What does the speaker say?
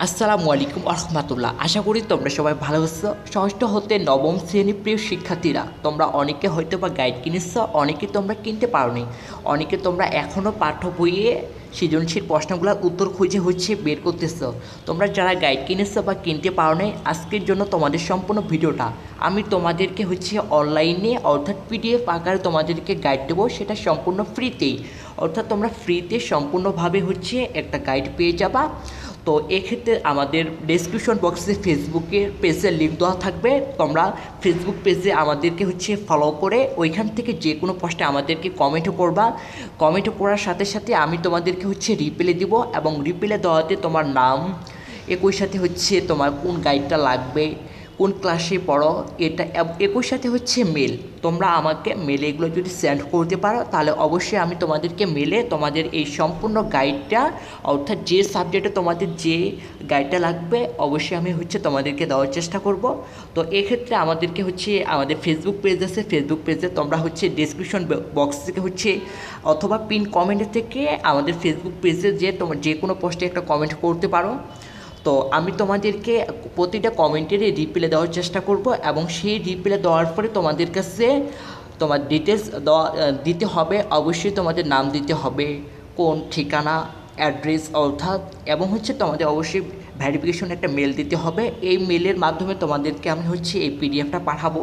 আসসালামু আলাইকুম রহমতুল্লাহ। আশা করি তোমরা সবাই ভালো আছো। ষষ্ঠ হতে নবম শ্রেণীর প্রিয় শিক্ষার্থীরা, তোমরা অনেকে হয়তো বা গাইড কিনেছ, অনেকে তোমরা কিনতে পারোনি, অনেকে তোমরা এখনও পাঠ্য বইয়ে সৃজনশীল প্রশ্নগুলোর উত্তর খুঁজে বের করতেছ। তোমরা যারা গাইড কিনেছ বা কিনতে পারোনি, আজকের জন্য তোমাদের সম্পূর্ণ ভিডিওটা আমি তোমাদেরকে অনলাইনে অর্থাৎ পিডিএফ আকারে তোমাদেরকে গাইড দেবো, সেটা সম্পূর্ণ ফ্রিতেই। অর্থাৎ তোমরা ফ্রিতে সম্পূর্ণভাবে একটা গাইড পেয়ে যাবা। তো এক্ষেত্রে আমাদের ডেসক্রিপশন বক্সে ফেসবুকের পেজের লিঙ্ক দেওয়া থাকবে। তোমরা ফেসবুক পেজে আমাদেরকে ফলো করে ওইখান থেকে যে কোনো পোস্টে আমাদেরকে কমেন্টও করবা। কমেন্ট করার সাথে সাথে আমি তোমাদেরকে রিপ্লাই দিব, এবং রিপ্লাই দেওয়াতে তোমার নাম, একই সাথে তোমার কোন গাইডটা লাগবে, কোন ক্লাসে পড়ো, এটা একই সাথে মেল। তোমরা আমাকে মেলে এগুলো যদি সেন্ড করতে পারো, তাহলে অবশ্যই আমি তোমাদেরকে মেলে তোমাদের এই সম্পূর্ণ গাইডটা, অর্থাৎ যে সাবজেক্টে তোমাদের যে গাইডটা লাগবে, অবশ্যই আমি তোমাদেরকে দেওয়ার চেষ্টা করব। তো এক্ষেত্রে আমাদেরকে আমাদের ফেসবুক পেজ আছে, ফেসবুক পেজে তোমরা ডিসক্রিপশন বক্স থেকে অথবা পিন কমেন্ট থেকে আমাদের ফেসবুক পেজে তোমার যে কোনো পোস্টে একটা কমেন্ট করতে পারো। তো আমি তোমাদেরকে প্রতিটা কমেন্টেরই রিপ্লাই দেওয়ার চেষ্টা করব, এবং সেই রিপ্লাই দেওয়ার পরে তোমাদের কাছে তোমার ডিটেলস দিতে হবে। অবশ্যই তোমাদের নাম দিতে হবে, কোন ঠিকানা, অ্যাড্রেস অর্থাৎ, এবং তোমাদের অবশ্যই ভেরিফিকেশন একটা মেল দিতে হবে। এই মেলের মাধ্যমে তোমাদেরকে আমি এই পিডিএফটা পাঠাবো।